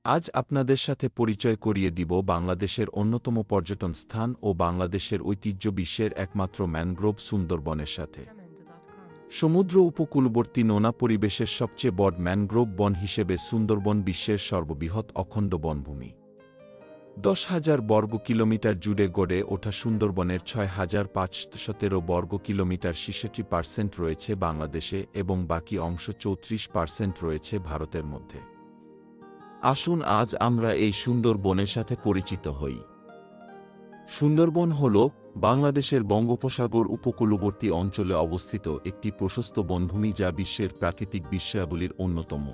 আজ আপনাদের সাথে পরিচয় করিয়ে দিব বাংলাদেশের অন্যতম পর্যটন স্থান ও বাংলাদেশের ঐতিহ্য বিশ্বের একমাত্র ম্যানগ্রোভ সুন্দরবনের সাথে। সমুদ্র উপকূলবর্তী নোনা পরিবেশের সবচেয়ে বড় ম্যানগ্রোভ বন হিসেবে সুন্দরবন বিশ্বের সর্ববৃহৎ অখণ্ড বনভূমি। 10,000 বর্গ কিলোমিটার জুড়ে গড়ে ওঠা সুন্দরবনের 6,517 বর্গ কিলোমিটার 66% রয়েছে বাংলাদেশে এবং বাকি অংশ 34% রয়েছে ভারতের মধ্যে। আসুন আজ আমরা এই সুন্দর বনের সাথে পরিচিত হই। সুন্দরবন হল বাংলাদেশের বঙ্গোপসাগর উপকূলবর্তী অঞ্চলে অবস্থিত একটি প্রশস্ত বনভূমি যা বিশ্বের প্রাকৃতিক বিস্ময়াবলীর অন্যতম।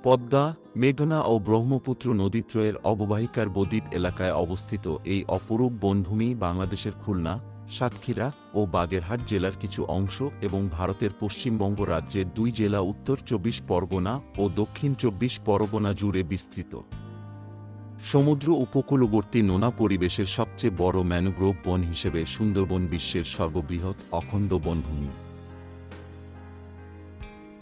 পদ্মা, মেঘনা ও ব্রহ্মপুত্র নদীত্রয়ের অববাহিকার বদ্বীপ এলাকায় অবস্থিত এই অপরূপ বনভূমি বাংলাদেশের খুলনা, সাতক্ষীরা ও বাগেরহাট জেলার কিছু অংশ এবং ভারতের পশ্চিমবঙ্গ রাজ্যের 2 জেলা উত্তর 24 পরগনা ও দক্ষিণ 24 পরগনা জুড়ে বিস্তৃত। সমুদ্র উপকূলবর্তী নোনা পরিবেশের সবচেয়ে বড় ম্যানগ্রোভ বন হিসেবে সুন্দরবন বিশ্বের সর্ববৃহৎ অখণ্ড বনভূমি।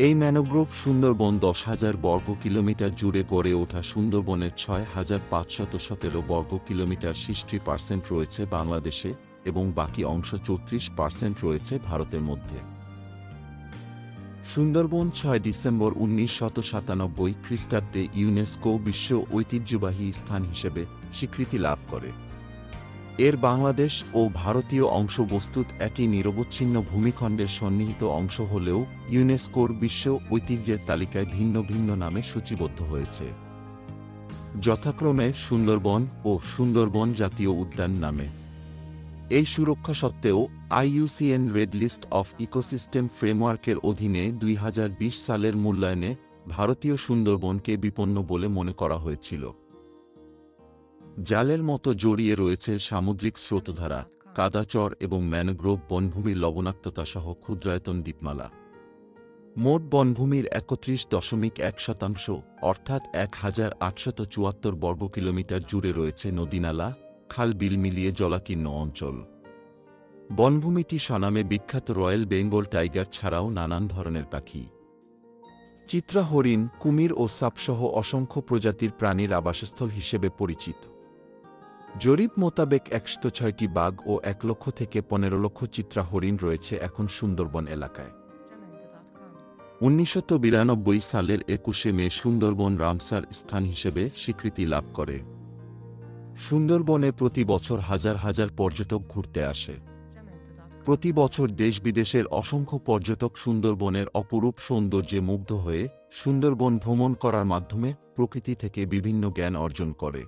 এই ম্যানগ্রোভ সুন্দরবন 10,000 বর্গ কিলোমিটার জুড়ে গড়ে ওঠা সুন্দরবনের 6,517 বর্গ কিলোমিটার 60% রয়েছে বাংলাদেশে এবং বাকি অংশ 34% রয়েছে ভারতের মধ্যে। সুন্দরবন 6 ডিসেম্বর 1997 খ্রিস্টাব্দে ইউনেস্কো বিশ্ব ঐতিহ্যবাহী স্থান হিসেবে স্বীকৃতি লাভ করে। এর বাংলাদেশ ও ভারতীয় অংশ বস্তুত একই নিরবচ্ছিন্ন ভূমিখণ্ডের সন্নিহিত অংশ হলেও ইউনেস্কোর বিশ্ব ঐতিহ্যের তালিকায় ভিন্ন ভিন্ন নামে সূচিবদ্ধ হয়েছে, যথাক্রমে সুন্দরবন ও সুন্দরবন জাতীয় উদ্যান নামে। এই সুরক্ষা সত্ত্বেও IUCN red list of ecosystem ফ্রেমওয়ার্কের অধীনে 2020 সালের মূল্যায়নে ভারতীয় সুন্দরবনকে বিপন্ন বলে মনে করা হয়েছিল। জালের মতো জড়িয়ে রয়েছে সামুদ্রিক স্রোতধারা, কাদাচর এবং ম্যানগ্রোভ বনভূমির লবণাক্ততা সহ ক্ষুদ্রায়তন দ্বীপমালা। মোট বনভূমির 31.1% অর্থাৎ 1,874 বর্গ কিলোমিটার জুড়ে রয়েছে নদীনালা, খাল বিল মিলিয়ে জলাকীর্ণ অঞ্চল। বনভূমিটি স্বনামে বিখ্যাত রয়্যাল বেঙ্গল টাইগার ছাড়াও নানান ধরনের পাখি, চিত্রা হরিণ, কুমির ও সাপসহ অসংখ্য প্রজাতির প্রাণীর আবাসস্থল হিসেবে পরিচিত। জরিপ মোতাবেক 106টি বাঘ ও 1 লক্ষ থেকে 15 লক্ষ চিত্রা হরিণ রয়েছে এখন সুন্দরবন এলাকায়। 1992 সালের 21শে মে সুন্দরবন রামসার স্থান হিসেবে স্বীকৃতি লাভ করে। সুন্দরবনে প্রতি বছর হাজার হাজার পর্যটক ঘুরতে আসে। প্রতি বছর দেশ বিদেশের অসংখ্য পর্যটক সুন্দরবনের অপরূপ সৌন্দর্যে মুগ্ধ হয়ে সুন্দরবন ভ্রমণ করার মাধ্যমে প্রকৃতি থেকে বিভিন্ন জ্ঞান অর্জন করে।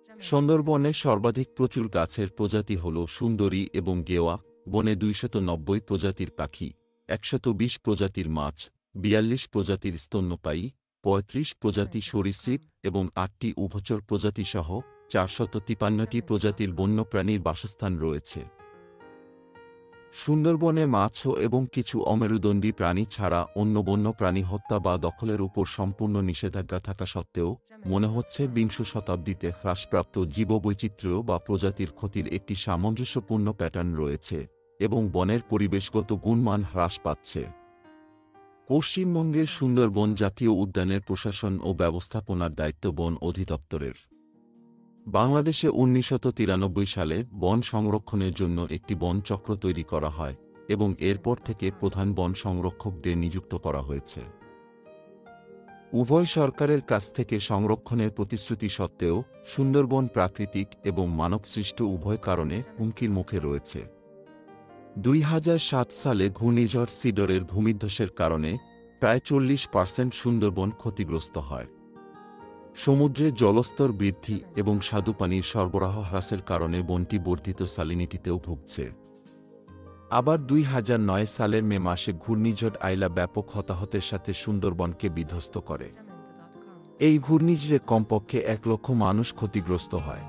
সুন্দরবনে সর্বাধিক প্রচুর গাছের প্রজাতি হল সুন্দরী এবং গেওয়া। বনে 290 প্রজাতির পাখি, 120 প্রজাতির মাছ, 42 প্রজাতির স্তন্যপায়ী, 35 প্রজাতি সরীসৃপ এবং 8টি উভচর প্রজাতি সহ 453টি প্রজাতির বন্যপ্রাণীর বাসস্থান রয়েছে। সুন্দরবনে মাছ এবং কিছু অমেরুদণ্ডী প্রাণী ছাড়া অন্য বন্য প্রাণী হত্যা বা দখলের উপর সম্পূর্ণ নিষেধাজ্ঞা থাকা সত্ত্বেও মনে হচ্ছে 20 শতাব্দীতে হ্রাসপ্রাপ্ত জীববৈচিত্র্য বা প্রজাতির ক্ষতির একটি সামঞ্জস্যপূর্ণ প্যাটার্ন রয়েছে এবং বনের পরিবেশগত গুণমান হ্রাস পাচ্ছে। পশ্চিমবঙ্গের সুন্দরবন জাতীয় উদ্যানের প্রশাসন ও ব্যবস্থাপনার দায়িত্ব বন অধিদপ্তরের। বাংলাদেশে 1993 সালে বন সংরক্ষণের জন্য একটি বন চক্র তৈরি করা হয় এবং এরপর থেকে প্রধান বন সংরক্ষকদের নিযুক্ত করা হয়েছে। উভয় সরকারের কাছ থেকে সংরক্ষণের প্রতিশ্রুতি সত্ত্বেও সুন্দরবন প্রাকৃতিক এবং মানবসৃষ্ট উভয় কারণে হুমকির মুখে রয়েছে। 2007 সালে ঘূর্ণিঝড় সিডরের ভূমিধ্বসের কারণে প্রায় 40% সুন্দরবন ক্ষতিগ্রস্ত হয়। সমুদ্রের জলস্তর বৃদ্ধি এবং স্বাদুপানির সরবরাহ হ্রাসের কারণে বনটি বর্ধিত স্যালিনিটিতেও ভুগছে। আবার 2009 সালের মে মাসে ঘূর্ণিঝড় আইলা ব্যাপক হতাহতের সাথে সুন্দরবনকে বিধ্বস্ত করে। এই ঘূর্ণিঝড়ে কমপক্ষে 1 লক্ষ মানুষ ক্ষতিগ্রস্ত হয়।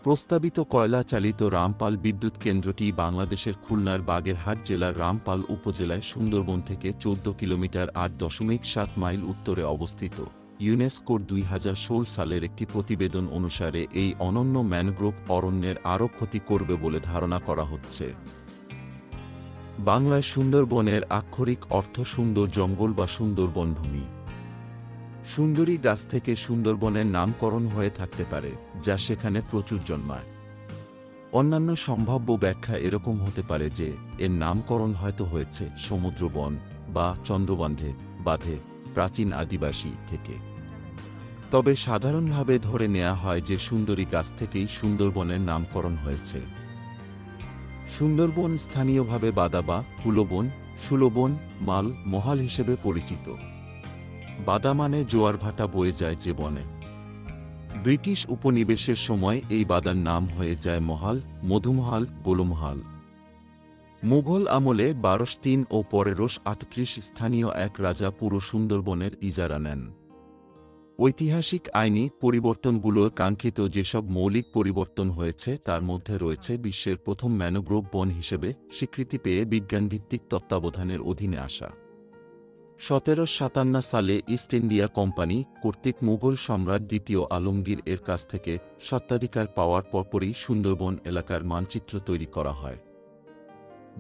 প্রস্তাবিত কয়লা চালিত রামপাল বিদ্যুৎ কেন্দ্রটি বাংলাদেশের খুলনার বাগেরহাট জেলার রামপাল উপজেলায় সুন্দরবন থেকে 14 কিলোমিটার 8.7 মাইল উত্তরে অবস্থিত। ইউনেস্কোর 2016 সালের একটি প্রতিবেদন অনুসারে এই অনন্য ম্যানগ্রোভ অরণ্যের আরও ক্ষতি করবে বলে ধারণা করা হচ্ছে। বাংলায় সুন্দরবনের আক্ষরিক অর্থ সুন্দর জঙ্গল বা সুন্দর বনভূমি। সুন্দরী গাছ থেকে সুন্দরবনের নামকরণ হয়ে থাকতে পারে, যা সেখানে প্রচুর জন্মায়। অন্যান্য সম্ভাব্য ব্যাখ্যা এরকম হতে পারে যে এর নামকরণ হয়তো হয়েছে সমুদ্রবন বা চন্দ্রবন্ধে বাঁধে প্রাচীন আদিবাসী থেকে। তবে সাধারণভাবে ধরে নেওয়া হয় যে সুন্দরী গাছ থেকেই সুন্দরবনের নামকরণ হয়েছে। সুন্দরবন স্থানীয়ভাবে বাদা বা হুলবন, সুলবন, মাল, মহাল হিসেবে পরিচিত। বাদা মানে জোয়ার ভাটা বয়ে যায় যে বনে। ব্রিটিশ উপনিবেশের সময় এই বাদার নাম হয়ে যায় মহাল, মধুমহাল, গোলমহাল। মুঘল আমলে ১২৩ ও পরে ১২৩ স্থানীয় এক রাজা পুরো সুন্দরবনের ইজারা নেন। ঐতিহাসিক আইনি পরিবর্তনগুলোর কাঙ্ক্ষিত যেসব মৌলিক পরিবর্তন হয়েছে তার মধ্যে রয়েছে বিশ্বের প্রথম ম্যানোগ্রোভ বন হিসেবে স্বীকৃতি পেয়ে বিজ্ঞানভিত্তিক তত্ত্বাবধানের অধীনে আসা। ১৭৫৭ সালে ইস্ট ইন্ডিয়া কোম্পানি কর্তৃক মুঘল সম্রাট দ্বিতীয় আলমগীর এর কাছ থেকে স্বত্বাধিকার পাওয়ার পরপরই সুন্দরবন এলাকার মানচিত্র তৈরি করা হয়।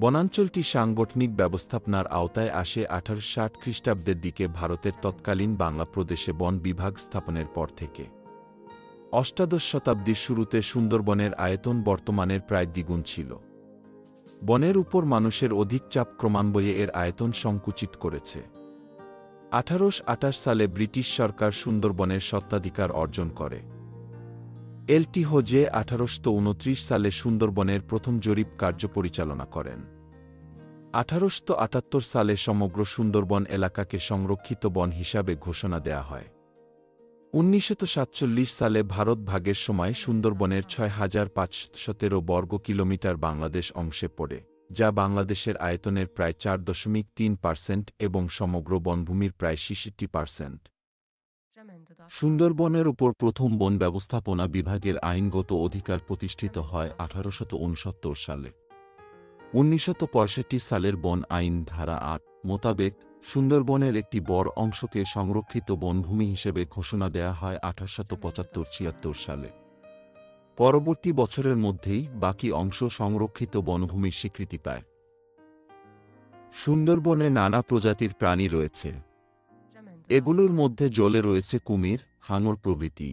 বনাঞ্চলটি সাংগঠনিক ব্যবস্থাপনার আওতায় আসে ১৮৬০ খ্রিস্টাব্দের দিকে ভারতের তৎকালীন বাংলা প্রদেশে বন বিভাগ স্থাপনের পর থেকে। অষ্টাদশ শতাব্দীর শুরুতে সুন্দরবনের আয়তন বর্তমানের প্রায় দ্বিগুণ ছিল। বনের উপর মানুষের অধিক চাপ ক্রমান্বয়ে এর আয়তন সংকুচিত করেছে। ১৮২৮ সালে ব্রিটিশ সরকার সুন্দরবনের স্বত্বাধিকার অর্জন করে। এল.টি. হোজে ১৮২৯ সালে সুন্দরবনের প্রথম জরিপ কার্য পরিচালনা করেন। ১৮৭৮ সালে সমগ্র সুন্দরবন এলাকাকে সংরক্ষিত বন হিসাবে ঘোষণা দেয়া হয়। ১৯৪৭ সালে ভারত ভাগের সময় সুন্দরবনের ৬,৫১৭ বর্গ কিলোমিটার বাংলাদেশ অংশে পড়ে, যা বাংলাদেশের আয়তনের প্রায় ৪.৩% এবং সমগ্র বনভূমির প্রায় ৬৬%। সুন্দরবনের উপর প্রথম বন ব্যবস্থাপনা বিভাগের আইনগত অধিকার প্রতিষ্ঠিত হয় ১৮৬৯ সালে। ১৯৬৫ সালের বন আইন ধারা ৮ মোতাবেক সুন্দরবনের একটি বড় অংশকে সংরক্ষিত বনভূমি হিসেবে ঘোষণা দেয়া হয় ১৮৭৫-৭৬ সালে। পরবর্তী বছরের মধ্যেই বাকি অংশ সংরক্ষিত বনভূমির স্বীকৃতি পায়। সুন্দরবনে নানা প্রজাতির প্রাণী রয়েছে। এগুলোর মধ্যে জলে রয়েছে কুমির, হাঙর প্রভৃতি।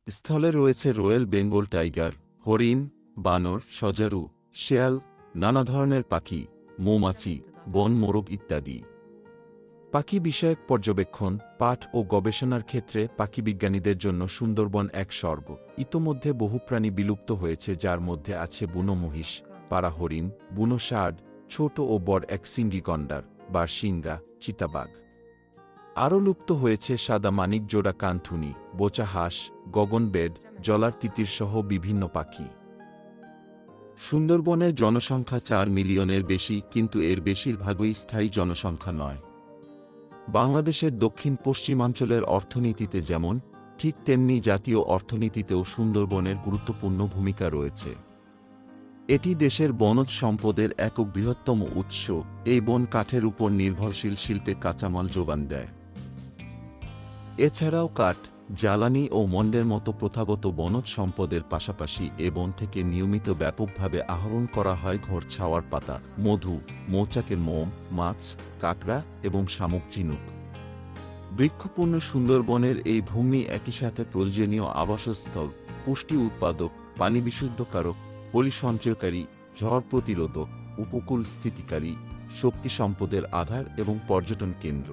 স্থলে রয়েছে রয়েল বেঙ্গল টাইগার, হরিণ, বানর, সজারু, শেয়াল, নানা ধরনের পাখি, মৌমাছি, বন মোরগ ইত্যাদি। পাখি বিষয়ক পর্যবেক্ষণ, পাঠ ও গবেষণার ক্ষেত্রে পাখিবিজ্ঞানীদের জন্য সুন্দরবন এক স্বর্গ। ইতোমধ্যে বহু প্রাণী বিলুপ্ত হয়েছে, যার মধ্যে আছে বুনো মহিষ, পাড়া হরিণ, বুনো ষাঁড়, ছোট ও বড় একশিঙ্গি গন্ডার, বারশিঙ্গা, চিতাবাঘ। আরও লুপ্ত হয়েছে সাদা মানিক জোড়া কানঠুনি, বোচা হাঁস, গগনবেড, জলার তিতির সহ বিভিন্ন পাখি। সুন্দরবনের জনসংখ্যা ৪ মিলিয়নের বেশি, কিন্তু এর বেশিরভাগই স্থায়ী জনসংখ্যা নয়। বাংলাদেশের দক্ষিণ পশ্চিমাঞ্চলের অর্থনীতিতে যেমন, ঠিক তেমনি জাতীয় অর্থনীতিতেও সুন্দরবনের গুরুত্বপূর্ণ ভূমিকা রয়েছে। এটি দেশের বনজ সম্পদের এক বৃহত্তম উৎস। এই বন কাঠের উপর নির্ভরশীল শিল্পে কাঁচামাল যোগান দেয়। এছাড়াও কাঠ, জ্বালানি ও মন্ডের মতো প্রথাগত বনজ সম্পদের পাশাপাশি এ বন থেকে নিয়মিত ব্যাপকভাবে আহরণ করা হয় ঘর ছাওয়ার পাতা, মধু, মৌচাকের মোম, মাছ, কাঁকড়া এবং শামুক ঝিনুক। বৃক্ষপূর্ণ সুন্দরবনের এই ভূমি একই সাথে প্রয়োজনীয় আবাসস্থল, পুষ্টি উৎপাদক, পানি বিশুদ্ধকারক, পলি সঞ্চয়কারী, ঝড় প্রতিরোধক, উপকূল স্থিতিকারী, শক্তি সম্পদের আধার এবং পর্যটন কেন্দ্র।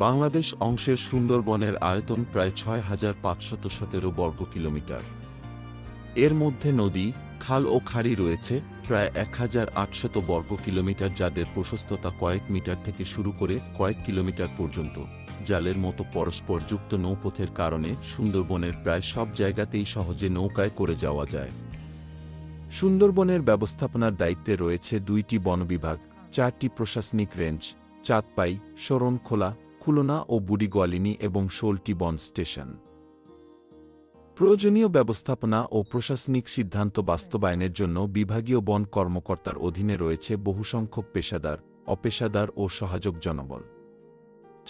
বাংলাদেশ অংশের সুন্দরবনের আয়তন প্রায় ৬,৫১৭ বর্গ কিলোমিটার। এর মধ্যে নদী, খাল ও খাড়ি রয়েছে প্রায় ১,৮০০ বর্গ কিলোমিটার, যাদের প্রশস্ততা কয়েক মিটার থেকে শুরু করে কয়েক কিলোমিটার পর্যন্ত। জালের মতো পরস্পরযুক্ত নৌপথের কারণে সুন্দরবনের প্রায় সব জায়গাতেই সহজে নৌকায় করে যাওয়া যায়। সুন্দরবনের ব্যবস্থাপনার দায়িত্বে রয়েছে ২টি বন বিভাগ, ৪টি প্রশাসনিক রেঞ্জ, চাঁদপাই, শরণখোলা, খুলনা ও বুড়িগোয়ালিনি এবং ১৬টি বন স্টেশন। প্রয়োজনীয় ব্যবস্থাপনা ও প্রশাসনিক সিদ্ধান্ত বাস্তবায়নের জন্য বিভাগীয় বন কর্মকর্তার অধীনে রয়েছে বহুসংখ্যক পেশাদার, অপেশাদার ও সহায়ক জনবল।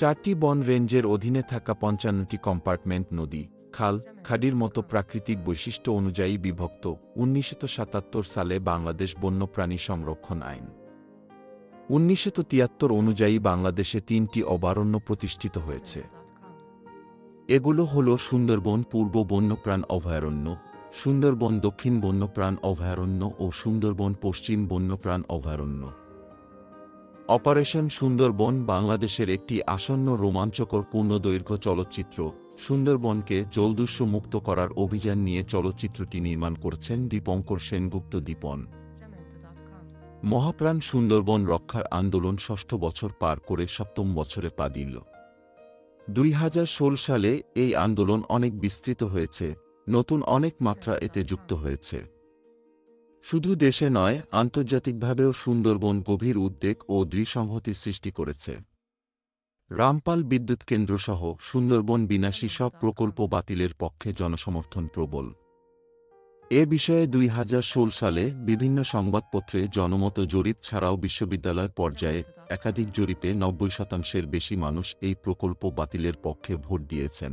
৪টি বন রেঞ্জের অধীনে থাকা ৫৫টি কম্পার্টমেন্ট নদী, খাল, খাড়ির মতো প্রাকৃতিক বৈশিষ্ট্য অনুযায়ী বিভক্ত। ১৯৭৭ সালে বাংলাদেশ বন্যপ্রাণী সংরক্ষণ আইন 1973 অনুযায়ী বাংলাদেশে 3টি অভয়ারণ্য প্রতিষ্ঠিত হয়েছে। এগুলো হল সুন্দরবন পূর্ব বন্যপ্রাণ অভয়ারণ্য, সুন্দরবন দক্ষিণ বন্যপ্রাণ অভয়ারণ্য ও সুন্দরবন পশ্চিম বন্যপ্রাণ অভয়ারণ্য। অপারেশন সুন্দরবন বাংলাদেশের একটি আসন্ন রোমাঞ্চকর পূর্ণদৈর্ঘ্য চলচ্চিত্র। সুন্দরবনকে জলদস্যু মুক্ত করার অভিযান নিয়ে চলচ্চিত্রটি নির্মাণ করেছেন দীপঙ্কর সেনগুপ্ত দীপন। মহাপ্রাণ সুন্দরবন রক্ষার আন্দোলন 6ষ্ঠ বছর পার করে 7ম বছরে পা দিল। 2016 সালে এই আন্দোলন অনেক বিস্তৃত হয়েছে, নতুন অনেক মাত্রা এতে যুক্ত হয়েছে। শুধু দেশে নয়, আন্তর্জাতিকভাবেও সুন্দরবন গভীর উদ্বেগ ও দৃঢ়সংহতি সৃষ্টি করেছে। রামপাল বিদ্যুৎ কেন্দ্রসহ সুন্দরবন বিনাশী সব প্রকল্প বাতিলের পক্ষে জনসমর্থন প্রবল। এ বিষয়ে 2016 সালে বিভিন্ন সংবাদপত্রে জনমত জরিপ ছাড়াও বিশ্ববিদ্যালয় পর্যায়ে একাধিক জরিপে 90% বেশি মানুষ এই প্রকল্প বাতিলের পক্ষে ভোট দিয়েছেন।